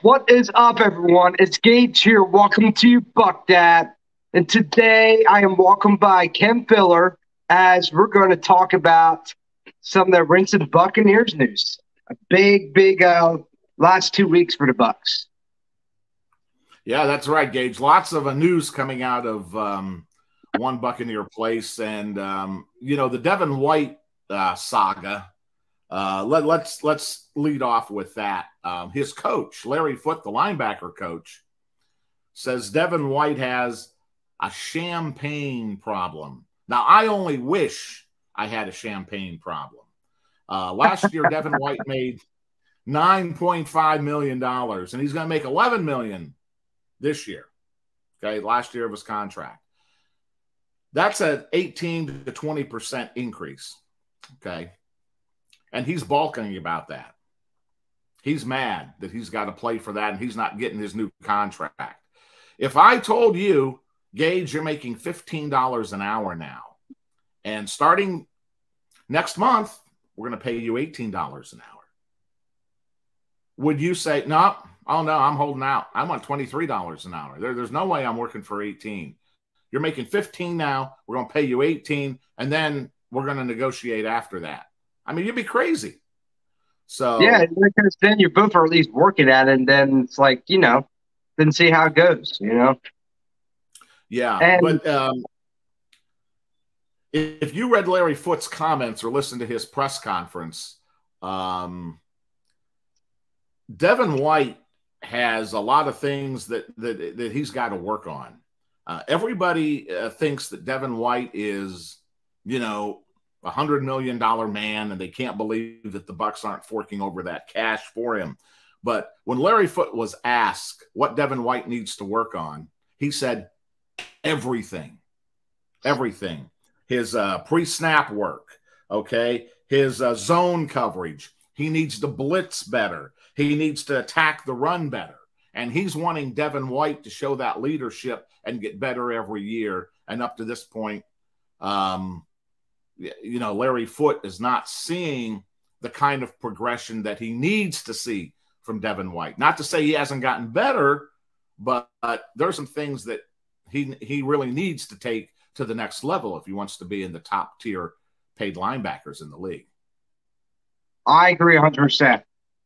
What is up, everyone? It's Gage here. Welcome to Buck Dad. And today I am welcomed by Ken Filler as we're going to talk about some of the recent Buccaneers news. A big last 2 weeks for the Bucs. Yeah, that's right, Gage. Lots of news coming out of one Buccaneer place. And, the Devin White saga. Let's lead off with that. His coach, Larry Foote, the linebacker coach, says Devin White has a champagne problem. Now, I only wish I had a champagne problem. Last year, Devin White made $9.5 million, and he's going to make $11 million this year. Okay, last year of his contract. That's an 18 to 20% increase. Okay. And he's balking about that. He's mad that he's got to play for that and he's not getting his new contract. If I told you, Gage, you're making $15 an hour now, and starting next month, we're going to pay you $18 an hour, would you say, no, oh no, I'm holding out. I want $23 an hour. There's no way I'm working for 18. You're making 15 now. We're going to pay you 18, and then we're going to negotiate after that. I mean, you'd be crazy. So yeah, because then you both are at least working at it, and then it's like, then see how it goes, Yeah, and, but if you read Larry Foote's comments or listened to his press conference, Devin White has a lot of things that he's got to work on. Everybody thinks that Devin White is, $100 million man, and they can't believe that the Bucs aren't forking over that cash for him. But when Larry Foote was asked what Devin White needs to work on, he said everything. His pre-snap work, okay, his zone coverage. He needs to blitz better. He needs to attack the run better. And he's wanting Devin White to show that leadership and get better every year. And up to this point, Larry Foote is not seeing the kind of progression that he needs to see from Devin White. Not to say he hasn't gotten better, but there are some things that he really needs to take to the next level if he wants to be in the top tier paid linebackers in the league. I agree 100%.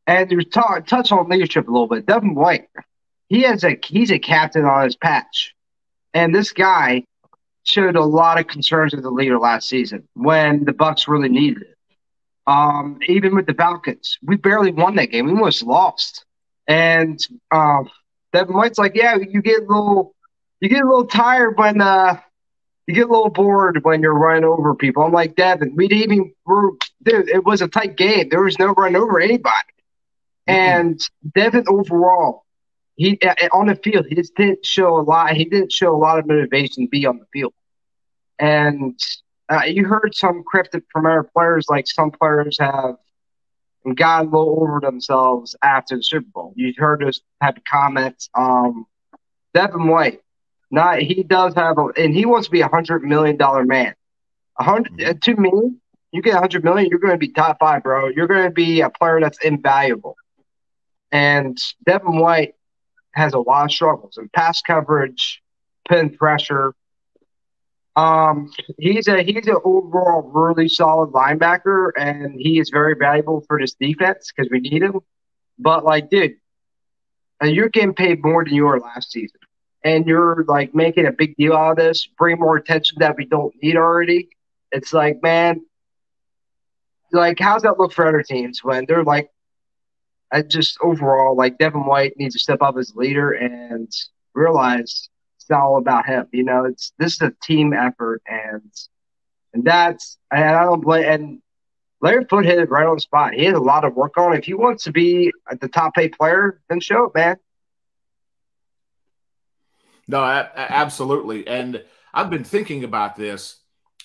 And you touch on leadership a little bit. Devin White, he's a captain on his patch, and this guy showed a lot of concerns as a leader last season when the Bucs really needed it. Even with the Falcons, we barely won that game. We almost lost. And Devin White's like, yeah, you get a little tired when you get a little bored when you're running over people. I'm like, Devin, dude, it was a tight game. There was no run over anybody. And Devin overall, he on the field, he just didn't show a lot. He didn't show a lot of motivation to be on the field. And you heard some cryptic from our players, like some players have gotten a little over themselves after the Super Bowl. You heard those type of comments. Devin White, he does have, and he wants to be $100 million man. To me, you get $100 million, you're going to be top 5, bro. You're going to be a player that's invaluable. And Devin White has a lot of struggles in pass coverage, pin pressure. He's an overall really solid linebacker, and he is very valuable for this defense because we need him. But dude, you're getting paid more than you were last season, and you're making a big deal out of this, bring more attention that we don't need already. It's like, man, how's that look for other teams when they're just overall, Devin White needs to step up as a leader and realize it's not all about him. This is a team effort, and I don't blame. And Larry Foote hit it right on the spot. He has a lot of work on. If he wants to be the top paid player, then show it, man. No, absolutely. And I've been thinking about this,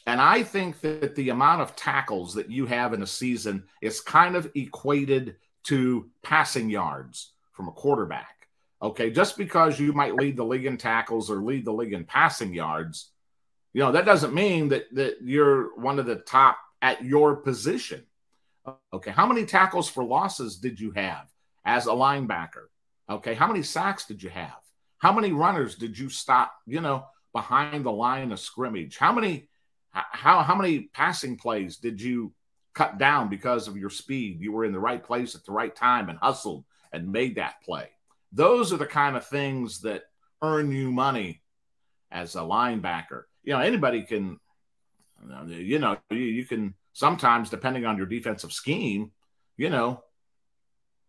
and I think that the amount of tackles that you have in a season is kind of equated to passing yards from a quarterback. Okay, just because you might lead the league in tackles or lead the league in passing yards, that doesn't mean that you're one of the top at your position. Okay, how many tackles for losses did you have as a linebacker? Okay, how many sacks did you have? How many runners did you stop, behind the line of scrimmage? How many passing plays did you cut down because of your speed? You were in the right place at the right time and hustled and made that play. Those are the kind of things that earn you money as a linebacker. Anybody can, you can sometimes, depending on your defensive scheme,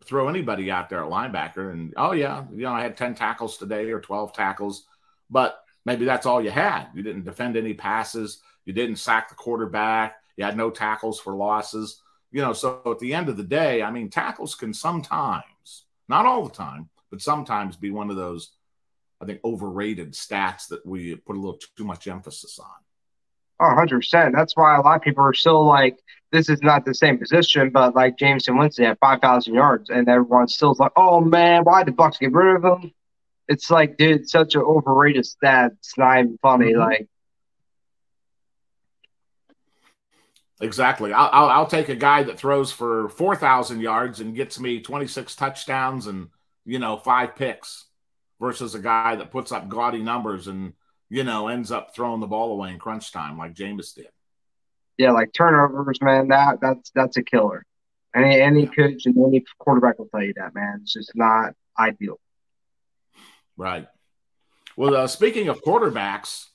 throw anybody out there at linebacker and, I had 10 tackles today or 12 tackles, but maybe that's all you had. You didn't defend any passes. You didn't sack the quarterback. You had no tackles for losses. So at the end of the day, I mean, tackles can sometimes, not all the time, but sometimes be one of those, I think, overrated stats that we put a little too much emphasis on. Oh, 100%. That's why a lot of people are still like, this is not the same position, but like Jameson Winston had 5,000 yards, and everyone's still like, oh, man, why did the Bucs get rid of him? It's like, dude, such an overrated stat. It's not even funny. Mm-hmm. Like, exactly. I'll take a guy that throws for 4,000 yards and gets me 26 touchdowns and, 5 picks versus a guy that puts up gaudy numbers and, ends up throwing the ball away in crunch time like Jameis did. Yeah, like turnovers, man, that's a killer. Any coach and any quarterback will tell you that, man. It's just not ideal. Right. Well, speaking of quarterbacks,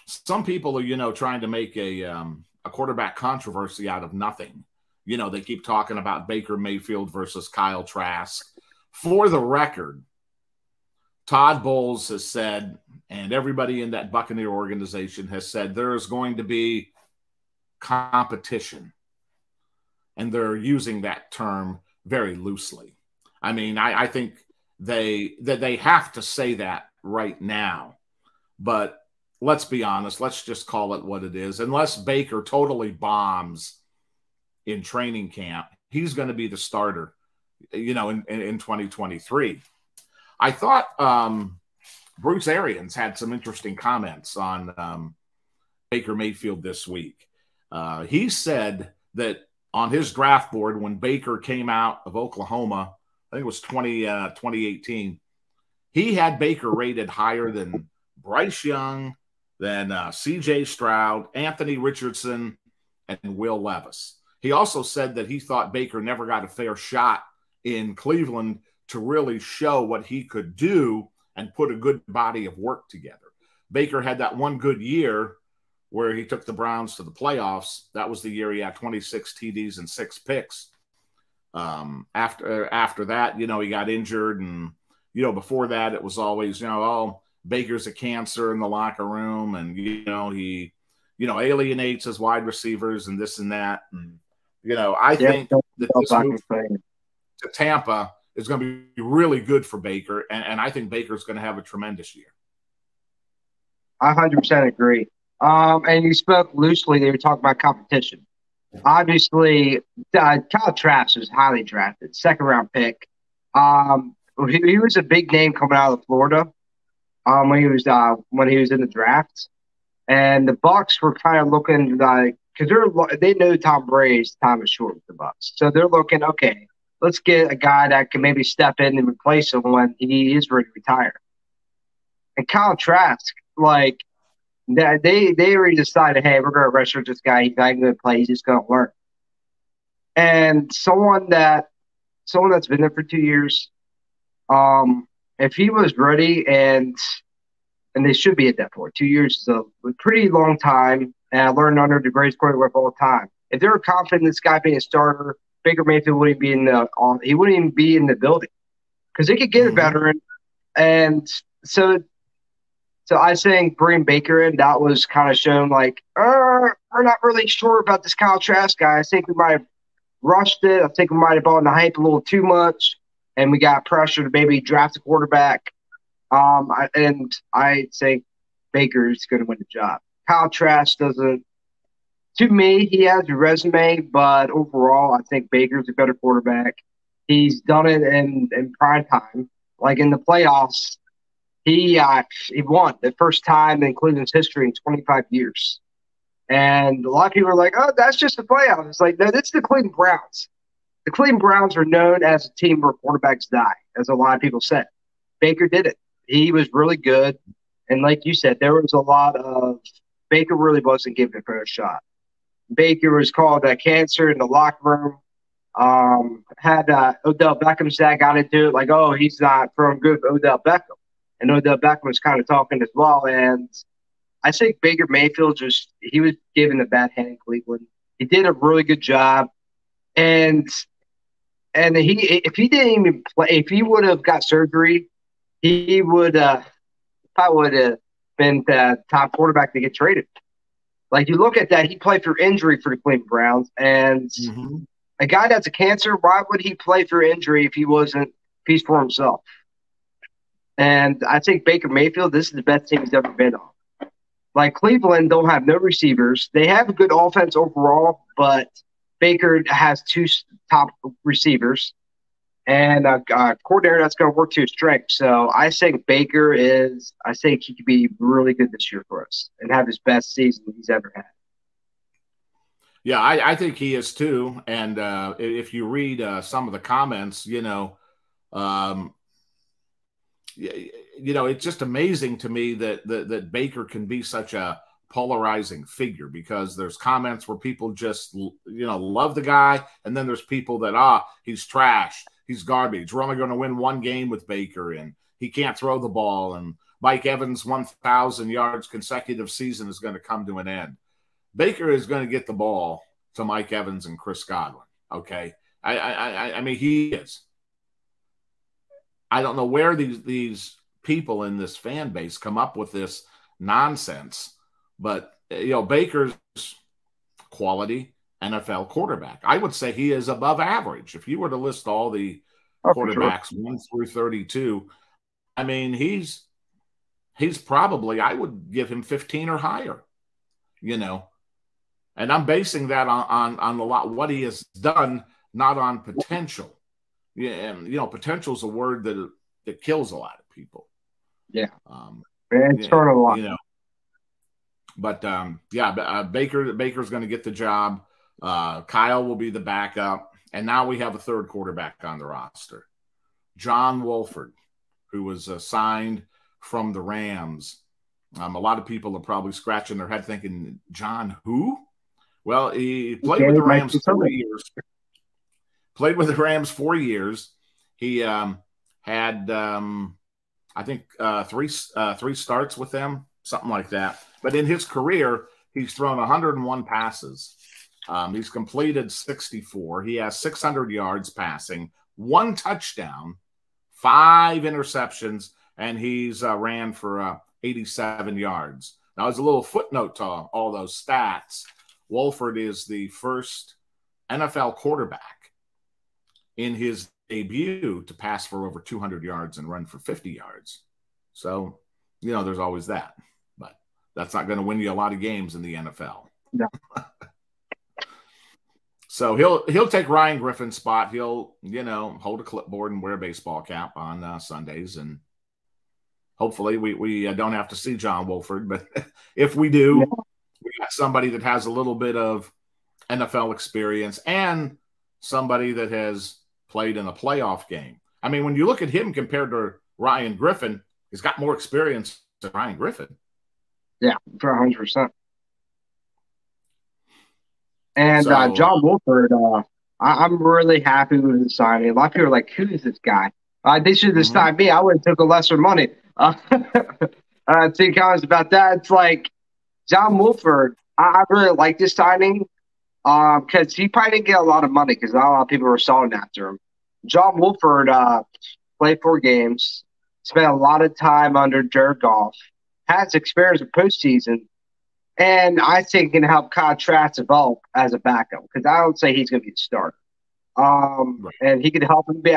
some people are, trying to make a quarterback controversy out of nothing. They keep talking about Baker Mayfield versus Kyle Trask. For the record, Todd Bowles has said, and everybody in that Buccaneer organization has said, there is going to be competition. And they're using that term very loosely. I mean, I think they have to say that right now. But let's be honest. Let's just call it what it is. Unless Baker totally bombs in training camp, he's going to be the starter, in 2023. I thought Bruce Arians had some interesting comments on Baker Mayfield this week. He said that on his draft board, when Baker came out of Oklahoma, I think it was 2018, he had Baker rated higher than Bryce Young, than C.J. Stroud, Anthony Richardson, and Will Levis. He also said that he thought Baker never got a fair shot in Cleveland to really show what he could do and put a good body of work together. Baker had that one good year where he took the Browns to the playoffs. That was the year he had 26 TDs and 6 picks. After that, he got injured. And, before that, it was always, Baker's a cancer in the locker room. And, he, alienates his wide receivers and this and that. And, I think that this move to Tampa is going to be really good for Baker. And I think Baker's going to have a tremendous year. I 100% agree. And you spoke loosely. They were talking about competition. Obviously, Kyle Trask was highly drafted, second-round pick. He was a big name coming out of Florida when he was in the draft, and the Bucs were kind of looking like, because they know Tom Brady's time is short with the Bucs, so they're looking, okay, let's get a guy that can maybe step in and replace him when he is ready to retire. And Kyle Trask, like, they already decided, hey, we're going to redshirt this guy. He's not going to play. He's just going to learn. And someone that's been there for 2 years, if he was ready, and they should be at that point. 2 years is a pretty long time, and I learned under the greatest quarterback of all time. If they were confident in this guy being a starter, Baker Mayfield wouldn't be he wouldn't even be in the building because they could get a veteran. And so I think bringing Baker in, that was kind of shown like, we're not really sure about this Kyle Trask guy. I think we might have rushed it. I think we might have bought in the hype a little too much, and we got pressure to maybe draft a quarterback. I think Baker is going to win the job. Kyle Trask doesn't. To me, he has a resume, but overall, I think Baker's a better quarterback. He's done it in prime time, like in the playoffs. He won the first time in Cleveland's history in 25 years. And a lot of people are like, oh, that's just the playoffs. It's like, no, it's the Cleveland Browns. The Cleveland Browns are known as a team where quarterbacks die. as a lot of people said. Baker did it. He was really good. And like you said, there was a lot of Baker really wasn't given a fair shot. Baker was called a cancer in the locker room. Had Odell Beckham's dad got into it, like, oh, he's not throwing good with Odell Beckham. And Odell Beckham was kind of talking as well. And I think Baker Mayfield he was given a bad hand in Cleveland. He did a really good job. And if he didn't even play, if he would have got surgery, he would probably would have been the top quarterback to get traded. Like, you look at that, he played through injury for the Cleveland Browns, and a guy that's a cancer, why would he play through injury if he's for himself? And I think Baker Mayfield, this is the best team he's ever been on. Like, Cleveland don't have no receivers. They have a good offense overall, but Baker has two top receivers and a coordinator that's going to work to his strength. So I think I think he could be really good this year for us and have his best season he's ever had. Yeah, I think he is too. And if you read some of the comments, it's just amazing to me that Baker can be such a polarizing figure, because there's comments where people just, love the guy. And then there's people that, he's trash. He's garbage. We're only going to win one game with Baker, and he can't throw the ball. And Mike Evans' 1,000 yards consecutive season is going to come to an end. Baker is going to get the ball to Mike Evans and Chris Godwin. Okay. I mean, he is. I don't know where these people in this fan base come up with this nonsense, but Baker's quality NFL quarterback. I would say he is above average. If you were to list all the quarterbacks 1 through 32, I mean, he's probably, I would give him 15 or higher, and I'm basing that on a lot what he has done, not on potential. Yeah, and potential is a word that kills a lot of people. Yeah, it's hurt a lot. But Baker's going to get the job. Kyle will be the backup, and now we have a third quarterback on the roster, John Wolford, who was signed from the Rams. A lot of people are probably scratching their head thinking, John who? Well, he played with the Rams 4 years. Played with the Rams 4 years. He had, I think, three starts with them, something like that. But in his career, he's thrown 101 passes. He's completed 64. He has 600 yards passing, 1 touchdown, 5 interceptions, and he's ran for 87 yards. Now, as a little footnote to all those stats, Wolford is the first NFL quarterback in his debut to pass for over 200 yards and run for 50 yards. So, there's always that. But that's not going to win you a lot of games in the NFL. No. So he'll take Ryan Griffin's spot. He'll, hold a clipboard and wear a baseball cap on Sundays. And hopefully we don't have to see John Wolford. But if we do, we got somebody that has a little bit of NFL experience and somebody that has played in a playoff game. I mean, when you look at him compared to Ryan Griffin, he's got more experience than Ryan Griffin. Yeah, for 100%. And John Wolford, I'm really happy with his signing. A lot of people are like, who is this guy? They should have signed me. I would have took a lesser money. To be honest about that, it's like John Wolford, I really like this signing because he probably didn't get a lot of money because not a lot of people were selling after him. John Wolford played 4 games, spent a lot of time under Jared Goff, has experience in postseason, and I think can help Kyle Trask develop as a backup because I don't say he's going to be a starter. Right. And he could help him be.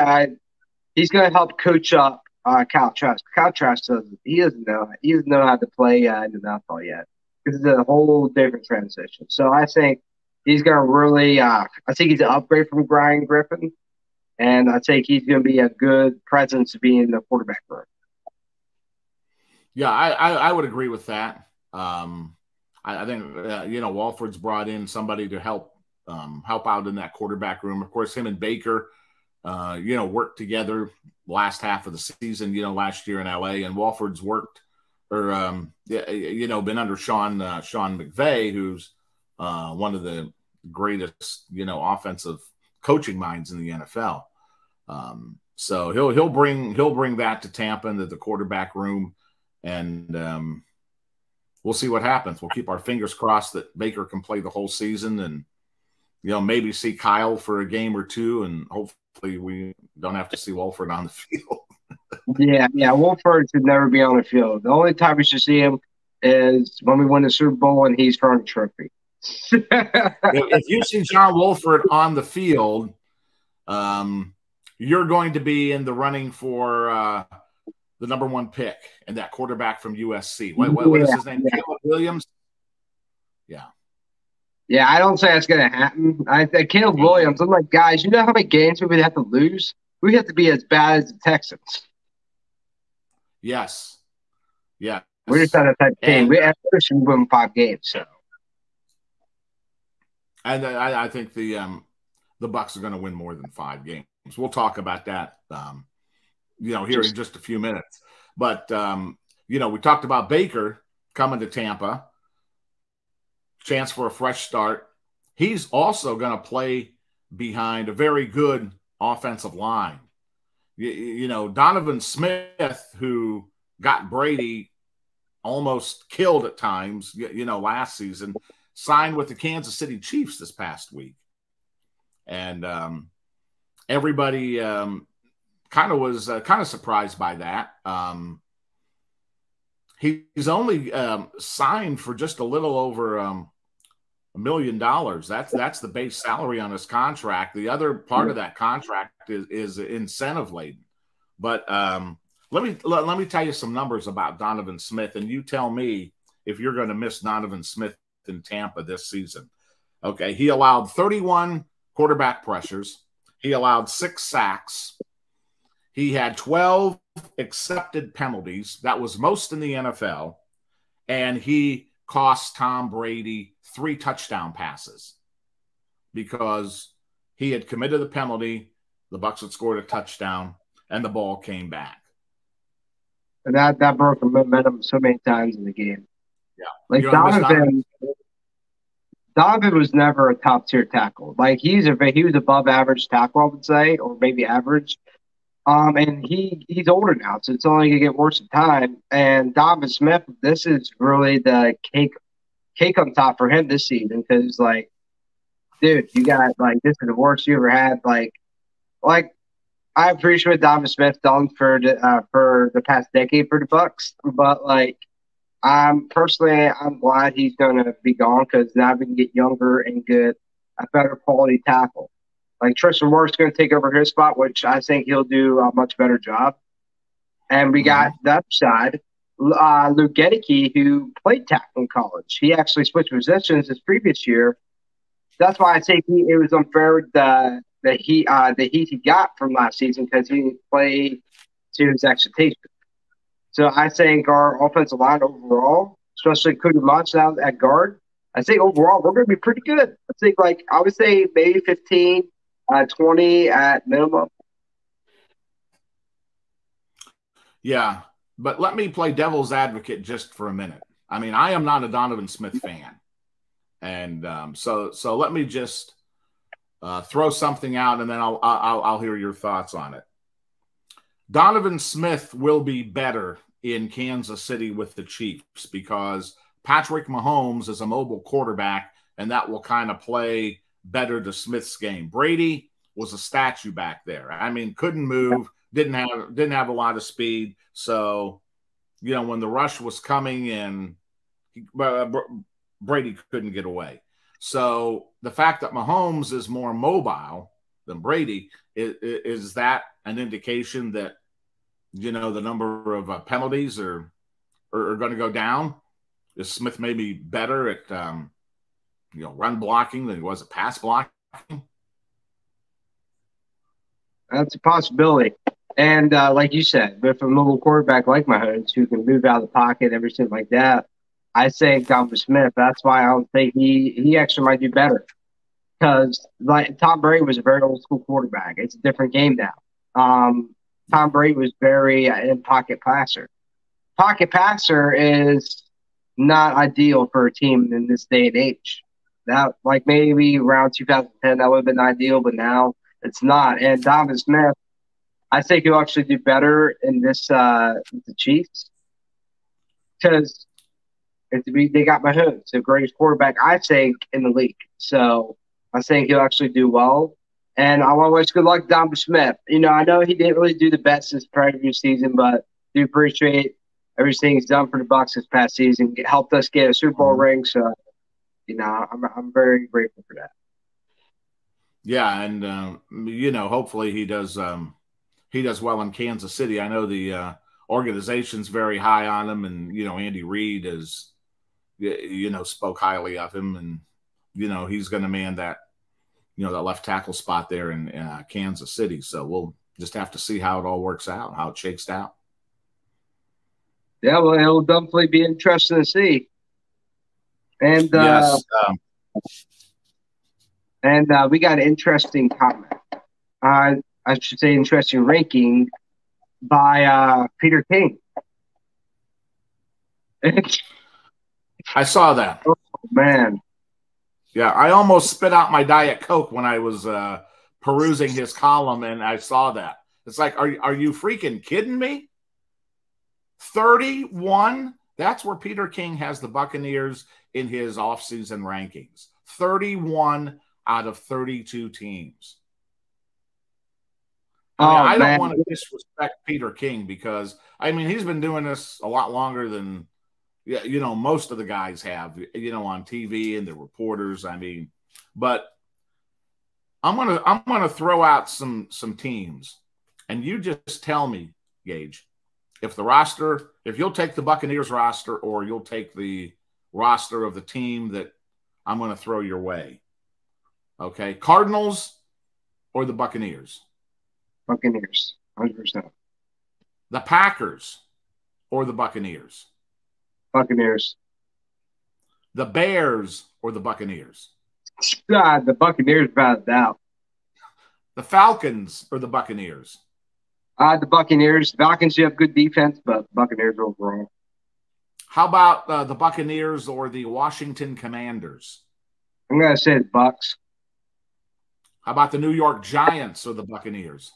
He's going to help coach up Kyle Trask. Kyle Trask doesn't know how to play in the NFL yet because it's a whole different transition. So I think he's going to really. I think he's an upgrade from Ryan Griffin, and I think he's going to be a good presence to be in the quarterback room. Yeah, I would agree with that. I think Wolford's brought in somebody to help out in that quarterback room. Of course, him and Baker worked together last half of the season, last year in LA, and Walford's worked or, been under Sean McVay, who's one of the greatest, offensive coaching minds in the NFL. So he'll bring that to Tampa into the quarterback room, and we'll see what happens. We'll keep our fingers crossed that Baker can play the whole season, and maybe see Kyle for a game or two, and hopefully we don't have to see Wolford on the field. Yeah, Wolford should never be on the field. The only time we should see him is when we win the Super Bowl and he's throwing a trophy. If you see John Wolford on the field, you're going to be in the running for the number 1 pick and that quarterback from USC. What is his name? Caleb Williams? Yeah. Yeah, I don't say that's going to happen. I think Caleb Williams, I'm like, guys, you know how many games we would have to lose? We have to be as bad as the Texans. Yes. Yeah. We're just not that type of team. We should win 5 games. So. And I think the Bucs are going to win more than 5 games. We'll talk about that, here in just a few minutes. But, we talked about Baker coming to Tampa. Chance for a fresh start. He's also going to play behind a very good offensive line. Donovan Smith, who got Brady almost killed at times, last season, signed with the Kansas City Chiefs this past week. And everybody was surprised by that. He's only signed for just a little over $1 million. That's the base salary on his contract. The other part of that contract is incentive laden. But let me tell you some numbers about Donovan Smith, and you tell me if you're going to miss Donovan Smith in Tampa this season. Okay, he allowed 31 quarterback pressures. He allowed 6 sacks. He had 12 accepted penalties. That was most in the NFL. And he cost Tom Brady 3 touchdown passes because he had committed the penalty, the Bucs had scored a touchdown, and the ball came back. And that broke the momentum so many times in the game. Yeah. Like Donovan was never a top-tier tackle. Like he was above average tackle, I would say, or maybe average. And he's older now, so it's only gonna get worse in time. And Donovan Smith, this is really the cake on top for him this season because, like, dude, you got this is the worst you ever had. Like I appreciate what Donovan Smith done for the past decade for the Bucs, but I'm glad he's gonna be gone because now we can get younger and get a better quality tackle. Like Tristan Wirfs going to take over his spot, which I think he'll do a much better job. And we got that side, Luke Gedeke, who played tackle in college. He actually switched positions his previous year. That's why I think it was unfair the heat he got from last season because he didn't play to his expectations. So I think our offensive line overall, especially Cody Munch now at guard, I think overall we're going to be pretty good. I think I would say maybe 15. 20 at minimum. Yeah, but let me play devil's advocate just for a minute. I mean, I am not a Donovan Smith fan. And so let me just throw something out, and then I'll hear your thoughts on it. Donovan Smith will be better in Kansas City with the Chiefs because Patrick Mahomes is a mobile quarterback, and that will kind of play better to Smith's game. Brady was a statue back there. I mean, couldn't move, didn't have a lot of speed. So, when the rush was coming in, Brady couldn't get away. So the fact that Mahomes is more mobile than Brady, is that an indication that, the number of penalties are going to go down? Is Smith maybe better at run blocking than he was at pass blocking? That's a possibility. And like you said, with a mobile quarterback like Mahomes who can move out of the pocket, everything like that, I say Donovan Smith. That's why I don't think he actually might do better. because like Tom Brady was a very old school quarterback. It's a different game now. Tom Brady was very in pocket passer. Pocket passer is not ideal for a team in this day and age. That like maybe around 2010 that would have been ideal, but now it's not. And Donovan Smith, I think he'll actually do better in this with the Chiefs because they got Mahomes, the greatest quarterback I think in the league. So I think he'll actually do well. And I want to wish good luck to Donovan Smith. You know, I know he didn't really do the best this previous season, but do appreciate everything he's done for the Bucs this past season. Helped us get a Super Bowl ring. So, you know, I'm very grateful for that. Yeah, and you know, hopefully he does well in Kansas City. I know the organization's very high on him, and you know, Andy Reid is, you know, spoke highly of him, and you know, he's going to man that, you know, that left tackle spot there in Kansas City. So we'll just have to see how it all works out, how it shakes out. Yeah, well, it'll definitely be interesting to see. And yes, we got an interesting comment. I should say interesting ranking by Peter King. I saw that. Oh, man. Yeah, I almost spit out my Diet Coke when I was perusing his column, and I saw that. It's like, are you freaking kidding me? 31? That's where Peter King has the Buccaneers in his offseason rankings. 31 out of 32 teams. I don't want to disrespect Peter King because, I mean, he's been doing this a lot longer than, you know, most of the guys have, you know, on TV and the reporters. I mean, but I'm gonna throw out some teams, and you just tell me, Gage, if you'll take the Buccaneers roster or you'll take the roster of the team that I'm going to throw your way. Okay, Cardinals or the Buccaneers? Buccaneers, 100%. The Packers or the Buccaneers? Buccaneers. The Bears or the Buccaneers? God, the Buccaneers, without a doubt. The Falcons or the Buccaneers? The Buccaneers. Falcons do have good defense, but Buccaneers overall. How about the Buccaneers or the Washington Commanders? I'm going to say the Bucs. How about the New York Giants or the Buccaneers?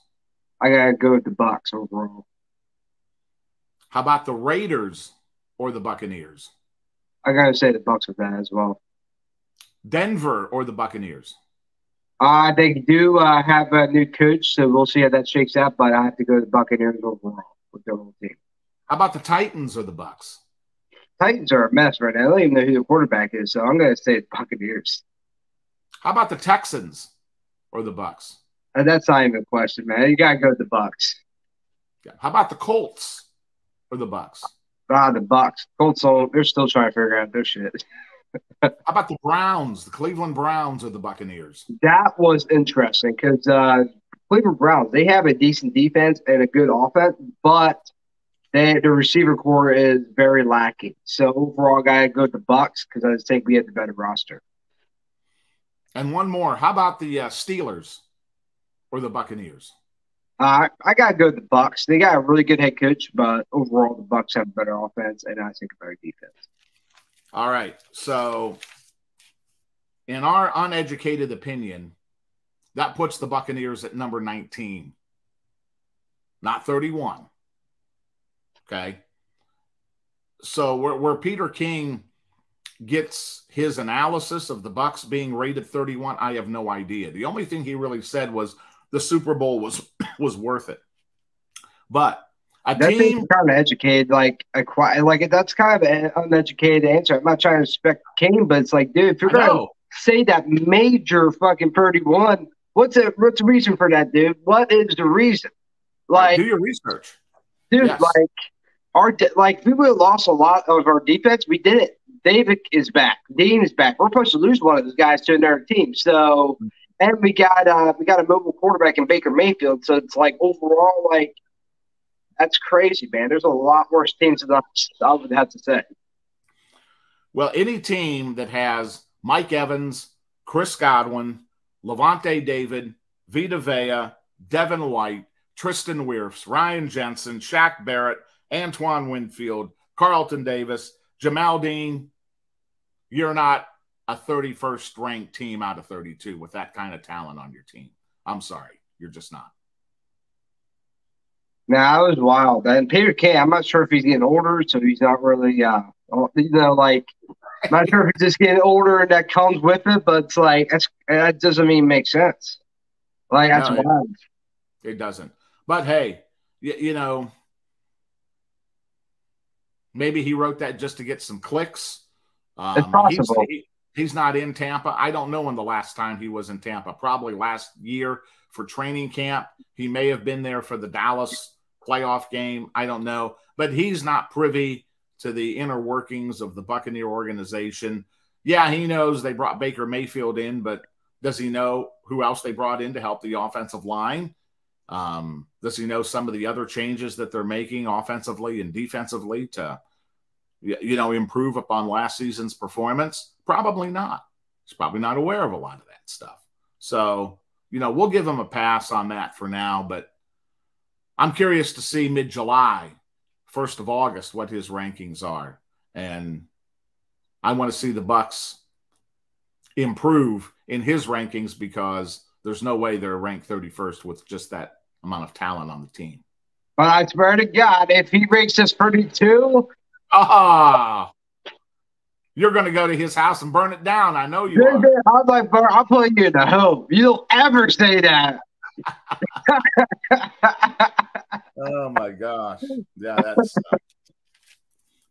I got to go with the Bucs overall. How about the Raiders or the Buccaneers? I got to say the Bucs with that as well. Denver or the Buccaneers? They do have a new coach, so we'll see how that shakes out, but I have to go to the Buccaneers overall with their whole team. How about the Titans or the Bucs? Titans are a mess right now. I don't even know who the quarterback is, so I'm going to say the Buccaneers. How about the Texans or the Bucs? That's not even a question, man. You got to go with the Bucs. Yeah. How about the Colts or the Bucs? The Bucs. Colts, they're still trying to figure out their shit. How about the Browns, the Cleveland Browns or the Buccaneers? That was interesting because Cleveland Browns, they have a decent defense and a good offense, but the receiver core is very lacking. So overall, I got to go with the Bucs because I just think we have the better roster. And one more. How about the Steelers or the Buccaneers? I got to go with the Bucs. They got a really good head coach, but overall, the Bucs have a better offense and I think a better defense. All right. So, in our uneducated opinion, that puts the Buccaneers at number 19, not 31. Okay. So, where Peter King gets his analysis of the Bucs being rated 31, I have no idea. The only thing he really said was the Super Bowl was worth it. But that team kind of educated, like that's kind of an uneducated answer. I'm not trying to respect King, but it's like, dude, if you're gonna say that major fucking 31, what's the reason for that, dude? What is the reason? Like, do your research, dude. Yes. We would have lost a lot of our defense. We did it. David is back. Dean is back. We're supposed to lose one of those guys to another team. So, and we got a mobile quarterback in Baker Mayfield. So it's like overall, like. That's crazy, man. There's a lot worse teams than us, I would have to say. Well, any team that has Mike Evans, Chris Godwin, Levante David, Vita Vea, Devin White, Tristan Wirfs, Ryan Jensen, Shaq Barrett, Antoine Winfield, Carlton Davis, Jamal Dean. You're not a 31st ranked team out of 32 with that kind of talent on your team. I'm sorry. You're just not. Nah, that was wild. And Peter King, I'm not sure if he's getting older, so he's not really, like, I'm not sure if he's just getting older and that comes with it, but it's like, that doesn't mean make sense. Like, that's wild. It doesn't. But hey, you know, maybe he wrote that just to get some clicks. It's possible. He's not in Tampa. I don't know when the last time he was in Tampa. Probably last year for training camp. He may have been there for the Dallas playoff game. I don't know. But he's not privy to the inner workings of the Buccaneer organization. Yeah, he knows they brought Baker Mayfield in, but does he know who else they brought in to help the offensive line? Does he know some of the other changes that they're making offensively and defensively to, improve upon last season's performance? Probably not. He's probably not aware of a lot of that stuff. So, we'll give him a pass on that for now, but I'm curious to see mid-July, 1st of August, what his rankings are. And I want to see the Bucs improve in his rankings because there's no way they're ranked 31st with just that amount of talent on the team. But I swear to God, if he ranks us 32, you're going to go to his house and burn it down. I know you are. I'm like, I'll put you in the home. You don't ever say that. Oh my gosh. Yeah, that's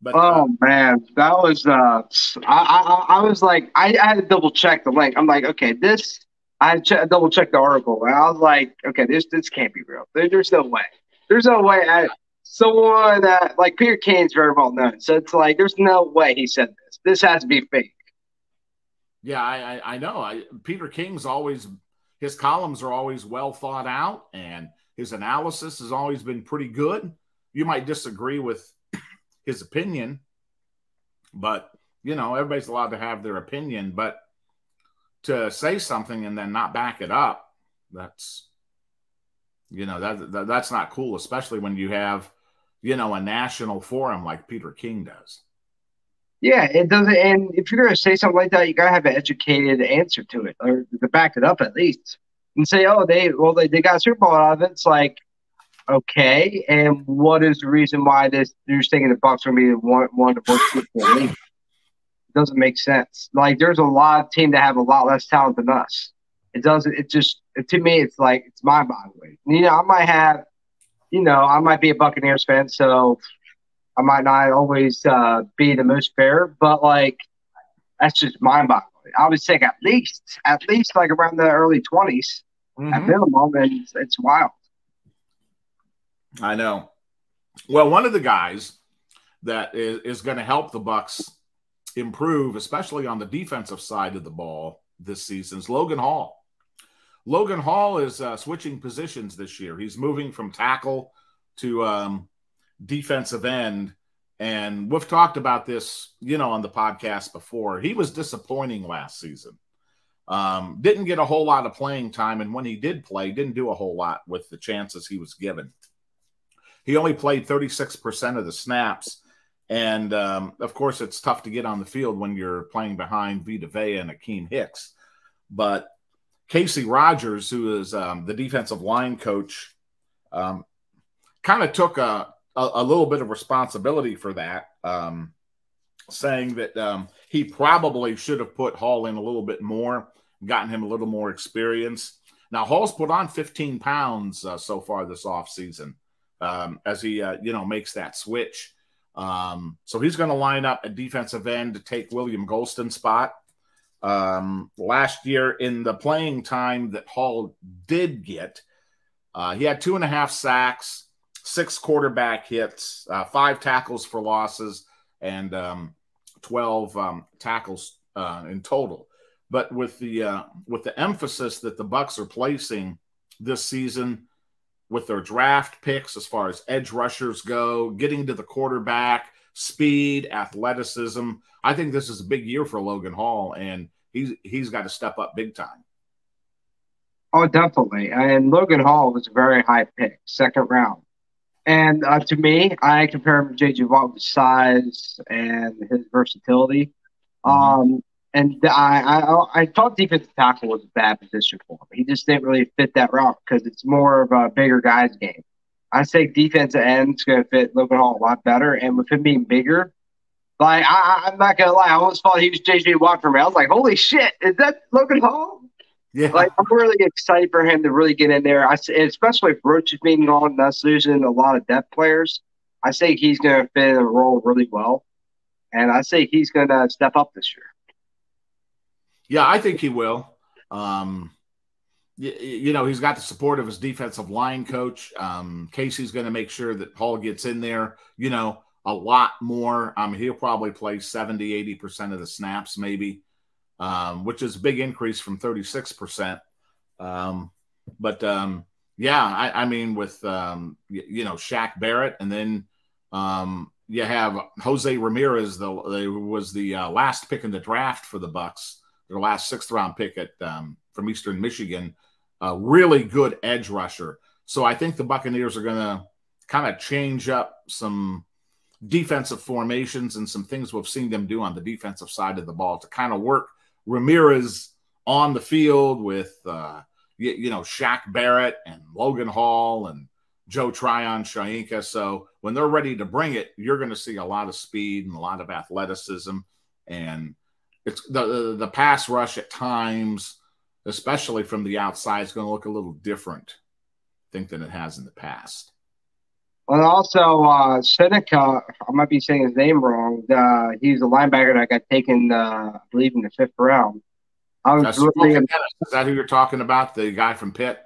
but man, that was I was like, I had to double check the link. I'm like, okay, this I double checked the article and I was like, okay, this can't be real. There's no way. There's no way someone that like Peter Kane's very well known. So it's like there's no way he said this. This has to be fake. Yeah, I know. Peter King's always, his columns are always well thought out and his analysis has always been pretty good. You might disagree with his opinion, but everybody's allowed to have their opinion, but to say something and then not back it up, that's that's not cool, especially when you have a national forum like Peter King does. Yeah, it doesn't. And if you're going to say something like that, you got to have an educated answer to it, or to back it up at least, and say, "Oh, they got a Super Bowl out of it." It's like, okay, and what is the reason why you're thinking the Bucs are going to be one of the worst teams in the league? It doesn't make sense. Like, there's a lot of teams that have a lot less talent than us. It doesn't. It just to me, it's like it's mind-boggling. I might have, I might be a Buccaneers fan, so I might not always be the most fair, but like that's just mind-boggling. I would say at least like around the early 20s at minimum, and it's wild. I know. Well, one of the guys that is going to help the Bucs improve, especially on the defensive side of the ball this season, is Logan Hall. Logan Hall is switching positions this year. He's moving from tackle to defensive end. And we've talked about this, on the podcast before. He was disappointing last season. Didn't get a whole lot of playing time. And when he did play, didn't do a whole lot with the chances he was given. He only played 36% of the snaps. And, of course, it's tough to get on the field when you're playing behind Vita Vea and Akeem Hicks. But Casey Rogers, who is the defensive line coach, kind of took a little bit of responsibility for that, saying that he probably should have put Hall in a little bit more, gotten him a little more experience. Now, Hall's put on 15 pounds so far this offseason as he, makes that switch. So he's going to line up at defensive end to take William Golston's spot. Last year in the playing time that Hall did get, he had 2.5 sacks, 6 quarterback hits, 5 tackles for losses, and 12 tackles in total. But with the emphasis that the Bucs are placing this season with their draft picks as far as edge rushers go, getting to the quarterback, speed, athleticism, I think this is a big year for Logan Hall, and he's got to step up big time. Oh, definitely. And Logan Hall was a very high pick, second round. And to me, I compare him to J.J. Watt with size and his versatility. Mm-hmm. And I thought defensive tackle was a bad position for him. He just didn't really fit that route because it's more of a bigger guy's game. I say defensive end's going to fit Logan Hall a lot better. And with him being bigger, like I'm not going to lie, I almost thought he was J.J. Watt for me. I was like, holy shit, is that Logan Hall? Like, Yeah. I'm really excited for him to really get in there. Especially if Roach is being gone and us losing a lot of depth players. I think he's going to fit in the role really well. And I think he's going to step up this year. Yeah, I think he will. He's got the support of his defensive line coach. Casey's going to make sure that Paul gets in there, a lot more. He'll probably play 70, 80% of the snaps, maybe, which is a big increase from 36%. With Shaq Barrett, and then you have Jose Ramirez, who was the last pick in the draft for the Bucs, their last 6th-round pick from Eastern Michigan, a really good edge rusher. So I think the Buccaneers are going to kind of change up some defensive formations and some things we've seen them do on the defensive side of the ball to kind of work Ramirez on the field with Shaq Barrett and Logan Hall and Joe Tryon-Shoyinka. So when they're ready to bring it, you're going to see a lot of speed and a lot of athleticism. And it's the pass rush at times, especially from the outside, is going to look a little different, I think, than it has in the past. And also, Seneca, I might be saying his name wrong. He's a linebacker that got taken, I believe, in the 5th round. Is that who you're talking about? The guy from Pitt?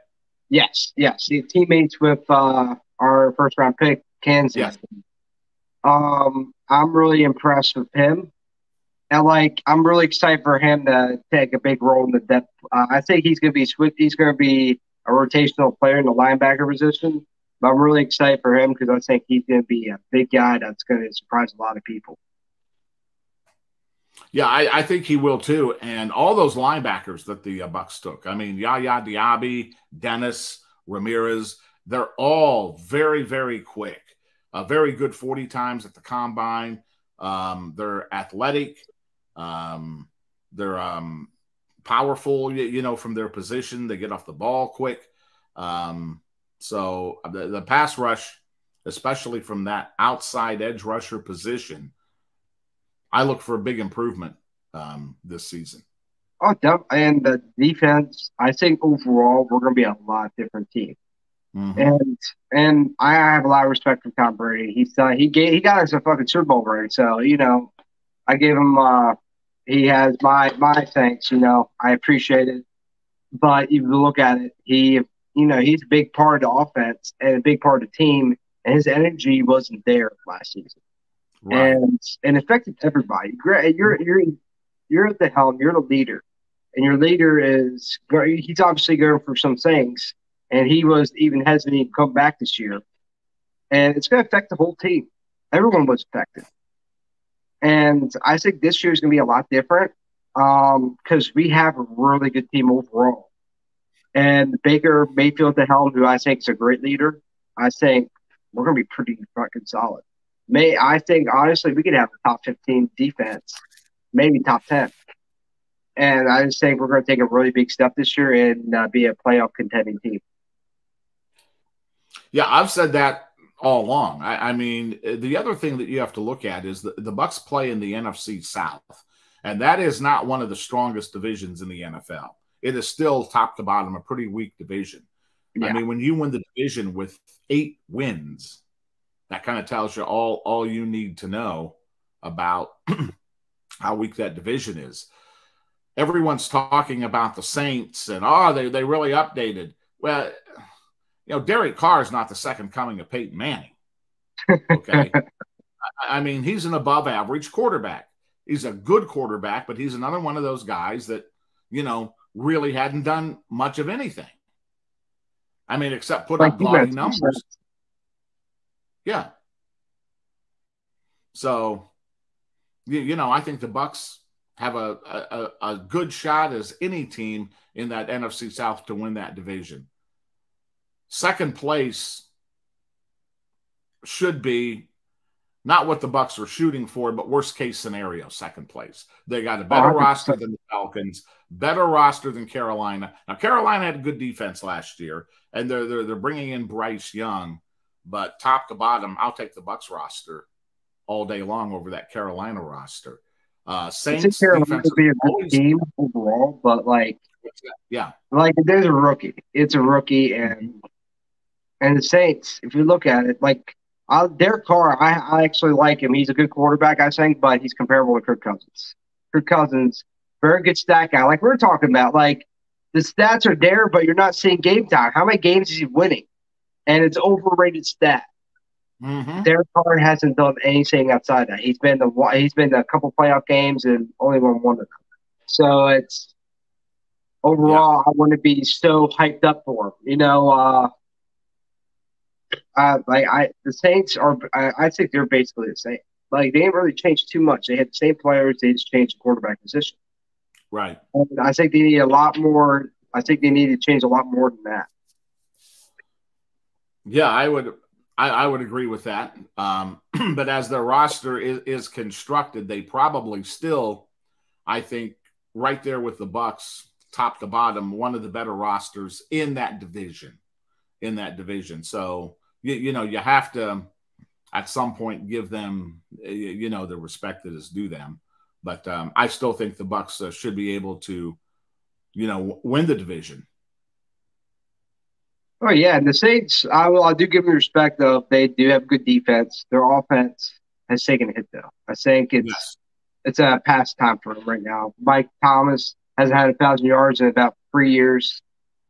Yes. He's teammates with our 1st-round pick, Kansas. Yes. I'm really impressed with him. And I'm really excited for him to take a big role in the depth. I think he's going to be swift. He's going to be a rotational player in the linebacker position. But I'm really excited for him because I think he's going to be a big guy that's going to surprise a lot of people. Yeah, I think he will too. And all those linebackers that the Bucs took, Yaya Diaby, Dennis, Ramirez, they're all very, very quick. Very good 40 times at the combine. They're athletic. They're powerful, from their position. They get off the ball quick. So the pass rush, especially from that outside edge rusher position, I look for a big improvement this season. Oh, and the defense, I think overall we're going to be a lot different team. Mm-hmm. And I have a lot of respect for Tom Brady. He got us a fucking Super Bowl ring, so I gave him. He has my thanks. I appreciate it. But if you look at it, he's a big part of the offense and a big part of the team, and his energy wasn't there last season. Right. And affected everybody. You're at the helm. You're the leader, and your leader he's obviously going for some things, and he was even hesitant to come back this year. And it's going to affect the whole team. Everyone was affected, and I think this year is going to be a lot different because we have a really good team overall. And Baker Mayfield at the helm, who I think is a great leader, I think we're going to be pretty fucking solid. I think, honestly, we could have a top 15 defense, maybe top 10. And I just think we're going to take a really big step this year and be a playoff contending team. Yeah, I've said that all along. The other thing that you have to look at is the Bucs play in the NFC South, and that is not one of the strongest divisions in the NFL. It is still top to bottom a pretty weak division. Yeah. When you win the division with 8 wins, that kind of tells you all you need to know about how weak that division is. Everyone's talking about the Saints and, they really updated. Well, Derek Carr is not the second coming of Peyton Manning. Okay. He's an above average quarterback. He's a good quarterback, but he's another one of those guys that, really hadn't done much of anything. Except put up gaudy numbers. Yeah. So, I think the Bucs have a good shot as any team in that NFC South to win that division. Second place should be not what the Bucs are shooting for, but worst case scenario, second place. They got a better roster than the Falcons, better roster than Carolina. Now, Carolina had a good defense last year, and they're bringing in Bryce Young, but top to bottom, I'll take the Bucs roster all day long over that Carolina roster. Saints defense would be a good team overall, but there's a rookie. It's a rookie, and the Saints, if you look at it, Derek Carr, I actually like him. He's a good quarterback, I think, but he's comparable to Kirk Cousins. Kirk Cousins, very good stat guy. Like we're talking about, the stats are there, but you're not seeing game time. How many games is he winning? And it's overrated stat. Mm-hmm. Derek Carr hasn't done anything outside that. He's been a couple playoff games and only won one of them. So it's overall, I wouldn't be so hyped up for him. The Saints are. I think they're basically the same. They didn't really change too much. They had the same players. They just changed the quarterback position. Right. And I think they need a lot more. I think they need to change a lot more than that. Yeah, I would agree with that. But as their roster is constructed, they probably still, I think, right there with the Bucs, top to bottom, one of the better rosters in that division. So, you have to, at some point, give them, the respect that is due them. But I still think the Bucs should be able to, win the division. Oh, yeah. And the Saints, I do give them respect, though. They do have good defense. Their offense has taken a hit, though. I think it's a pastime for them right now. Mike Thomas hasn't had 1,000 yards in about 3 years.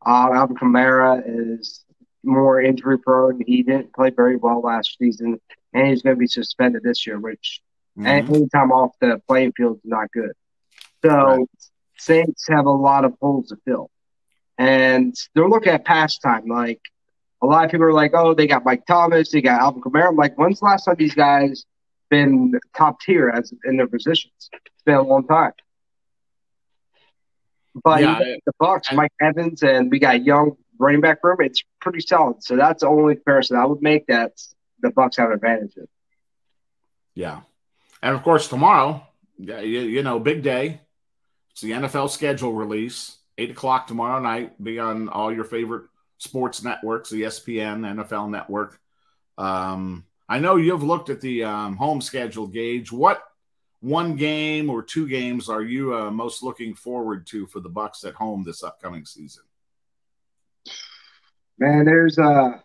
Alvin Kamara is more injury prone. He didn't play very well last season, and he's going to be suspended this year, which any time off the playing field is not good. So Saints have a lot of holes to fill. And they're looking at pastime. A lot of people are like, oh, they got Mike Thomas, they got Alvin Kamara. I'm like, when's the last time these guys been top tier in their positions? It's been a long time. But the Bucs, Mike Evans, and we got young running back room. It's pretty solid. So that's the only comparison I would make that the Bucs have an advantage in. Yeah. And, of course, tomorrow, big day. It's the NFL schedule release. 8 o'clock tomorrow night, be on all your favorite sports networks, ESPN, NFL Network. I know you've looked at the home schedule, Gage. What one game or two games are you most looking forward to for the Bucs at home this upcoming season? Man, there's a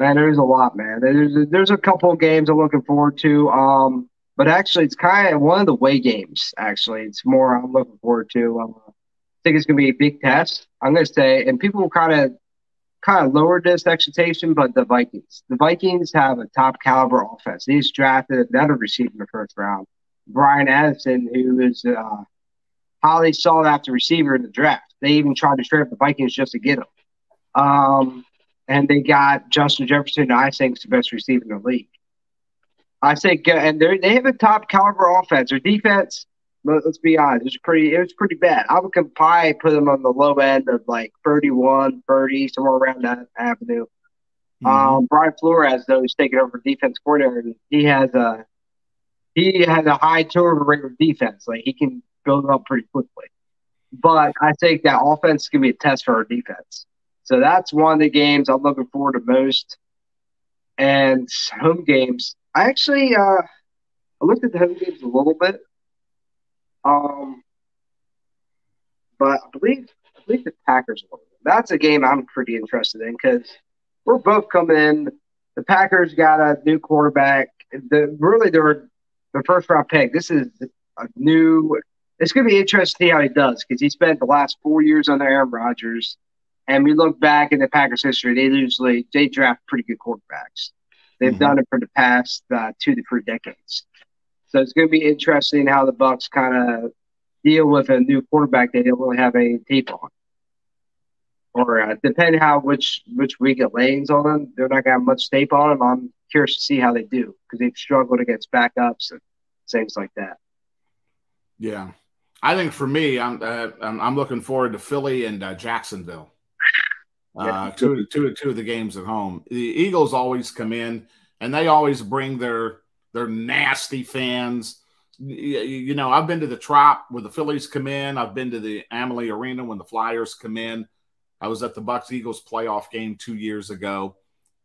lot, man. There's a couple of games I'm looking forward to. But actually, it's kind of one of the away games. Actually, it's more I'm looking forward to. I think it's going to be a big test. I'm going to say, and people will kind of lower this expectation, but the Vikings have a top caliber offense. They just drafted another receiver in the first round, Brian Addison, who is highly sought after receiver in the draft. They even tried to trade up the Vikings just to get him. And they got Justin Jefferson, who I think is the best receiver in the league. I think, and they have a top caliber offense. Their defense, let's be honest, it was pretty bad. I would probably put them on the low end of 31, 30, somewhere around that avenue. Brian Flores, though, is taking over defense coordinator, and he has a high turnover rate of defense. He can build it up pretty quickly. But I think that offense is going to be a test for our defense. So that's one of the games I'm looking forward to most. And home games, I actually I looked at the home games a little bit. But I believe the Packers won. That's a game I'm pretty interested in because we're both coming in. The Packers got a new quarterback. They're the first round pick. This is a new. It's going to be interesting to see how he does because he spent the last 4 years under Aaron Rodgers. And we look back in the Packers' history, they draft pretty good quarterbacks. They've done it for the past 2 to 3 decades. So it's going to be interesting how the Bucs kind of deal with a new quarterback they don't really have any tape on. Or depending how which week it lands on them, they're not going to have much tape on them. I'm curious to see how they do because they've struggled against backups and things like that. Yeah, I think for me, I'm looking forward to Philly and Jacksonville. Yeah. Two of the games at home. The Eagles always come in, and they always bring their nasty fans. You know, I've been to the Trop where the Phillies come in. I've been to the Amalie Arena when the Flyers come in. I was at the Bucks Eagles playoff game 2 years ago,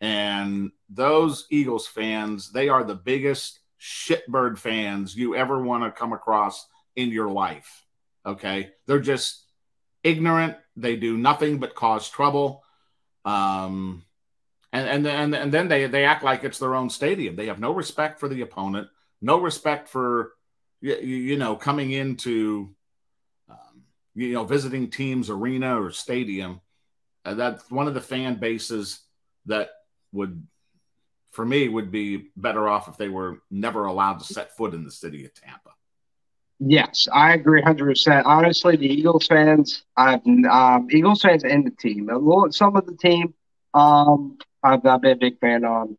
and those Eagles fans, they are the biggest shitbird fans you ever want to come across in your life. Okay, they're just ignorant. They do nothing but cause trouble. And then they act like it's their own stadium. They have no respect for the opponent, no respect for coming into visiting teams' arena or stadium. That's one of the fan bases that for me, would be better off if they were never allowed to set foot in the city of Tampa. Yes, I agree 100%. Honestly, the Eagles fans, Eagles fans and the team. Some of the team, I've not been a big fan on.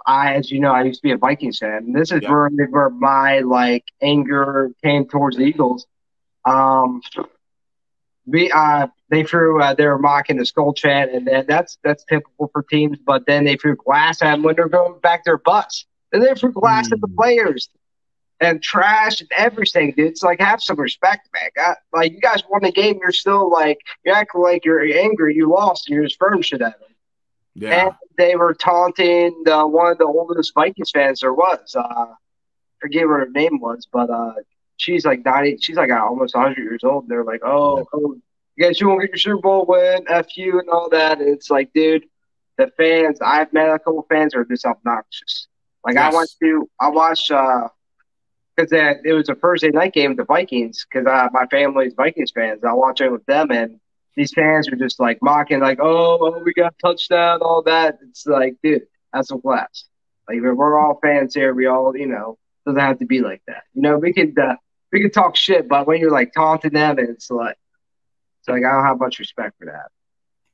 As you know, I used to be a Vikings fan. And this is Yep. where my anger came towards the Eagles. They were mocking the skull chant, and then that's typical for teams. But then they threw glass at them when they're going back their bus. And they threw glass at the players and trash and everything, dude. It's have some respect, man. You guys won the game, you're still you're acting like you're angry, you lost, and you're just firm shit at them. Yeah. And they were taunting one of the oldest Vikings fans there was. Forget what her name was, but she's 90. She's almost 100 years old. And they're like, oh, you guys, you won't get your Super Bowl win, F you, and all that. And it's dude, the fans, I've met a couple fans who are just obnoxious. Yes. I watched because it was a Thursday night game with the Vikings because my family's Vikings fans. I watch it with them, and these fans are just mocking, oh, we got a touchdown, all that. It's dude, that's a class. We're all fans here. We all, doesn't have to be like that. We could talk shit, but when you're taunting them, and it's I don't have much respect for that.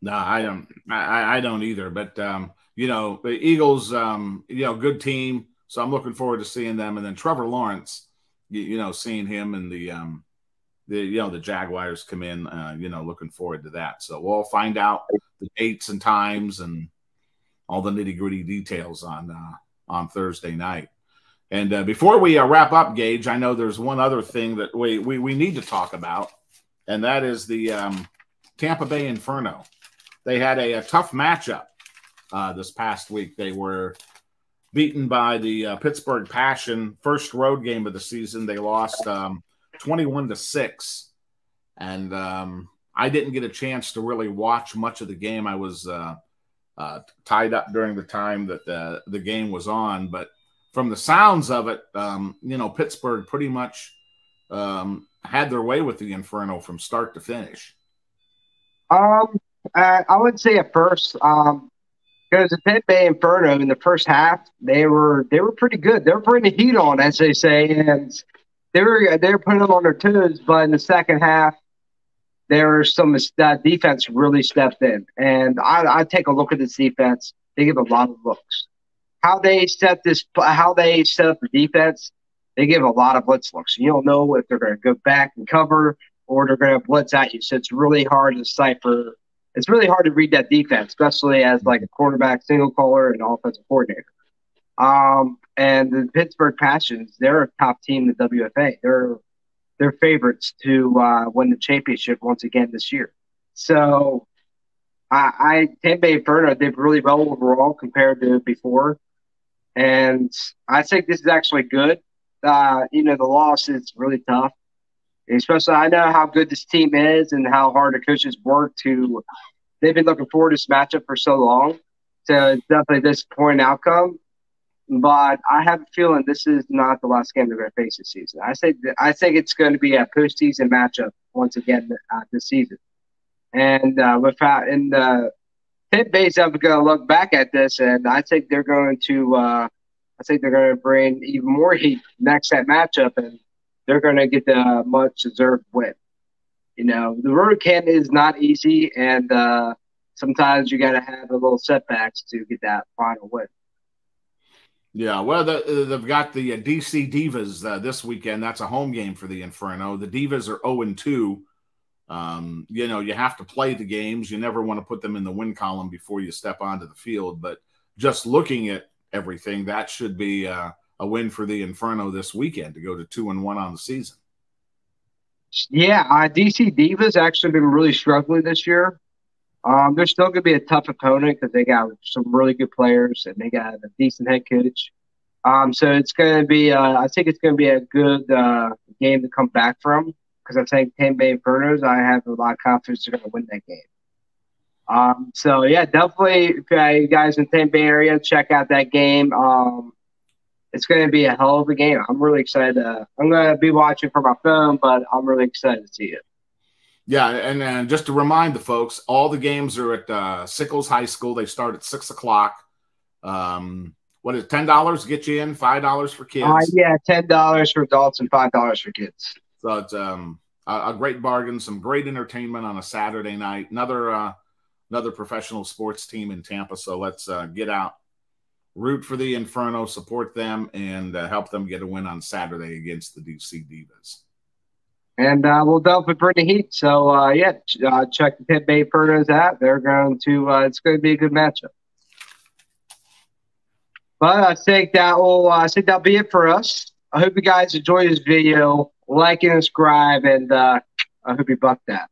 No, I don't. I don't either. But the Eagles, good team. So I'm looking forward to seeing them. And then Trevor Lawrence, seeing him and the Jaguars come in, looking forward to that. So we'll find out the dates and times and all the nitty gritty details on Thursday night. And before we wrap up, Gage, I know there's one other thing that we need to talk about, and that is the Tampa Bay Inferno. They had a tough matchup this past week. They were beaten by the Pittsburgh Passion, first road game of the season. They lost 21-6. And I didn't get a chance to really watch much of the game. I was tied up during the time that the game was on. But from the sounds of it, Pittsburgh pretty much had their way with the Inferno from start to finish. I would say at first, because the Tampa Bay Inferno in the first half, they were pretty good. They were putting the heat on, as they say, and they were putting them on their toes. But in the second half, there were some defense really stepped in, and I take a look at this defense. They give a lot of looks. How they set up the defense, they give a lot of blitz looks. You don't know if they're going to go back and cover or they're going to blitz at you. So it's really hard to decipher. It's really hard to read that defense, especially as a quarterback, single caller, and offensive coordinator. And the Pittsburgh Passions, they're a top team in the WFA. They're favorites to win the championship once again this year. So Tampa Bay Inferno did really well overall compared to before. And I think this is actually good. The loss is really tough. Especially, I know how good this team is and how hard the coaches work they've been looking forward to this matchup for so long. So it's definitely a disappointing outcome. But I have a feeling this is not the last game they're going to face this season. I think it's going to be a postseason matchup once again this season. And Tampa Bay's going to look back at this, and I think they're going to bring even more heat next that matchup, and they're going to get the much-deserved win. The road camp is not easy, and sometimes you got to have a little setbacks to get that final win. Yeah, well, they've got the DC Divas this weekend. That's a home game for the Inferno. The Divas are 0-2. You have to play the games. You never want to put them in the win column before you step onto the field. But just looking at everything, that should be a win for the Inferno this weekend to go to 2-1 on the season. Yeah, DC Divas actually been really struggling this year. They're still going to be a tough opponent because they got some really good players and they got a decent head coach. So it's going to be, I think it's going to be a good game to come back from because I think Tampa Bay Infernos, I have a lot of confidence they're going to win that game. So yeah, definitely, you guys in Tampa Bay area, check out that game. It's going to be a hell of a game. I'm really excited. I'm going to be watching from my phone, but I'm really excited to see it. Yeah, and just to remind the folks, all the games are at Sickles High School. They start at 6 o'clock. What is it, $10 to get you in, $5 for kids? Yeah, $10 for adults and $5 for kids. So it's a great bargain, some great entertainment on a Saturday night. Another professional sports team in Tampa. So let's get out, root for the Inferno, support them, and help them get a win on Saturday against the DC Divas. And we'll definitely bring the heat. So, check the Tampa Bay Infernos out. They're going to it's going to be a good matchup. But I think that'll be it for us. I hope you guys enjoyed this video. Like and subscribe, and I hope you buck that.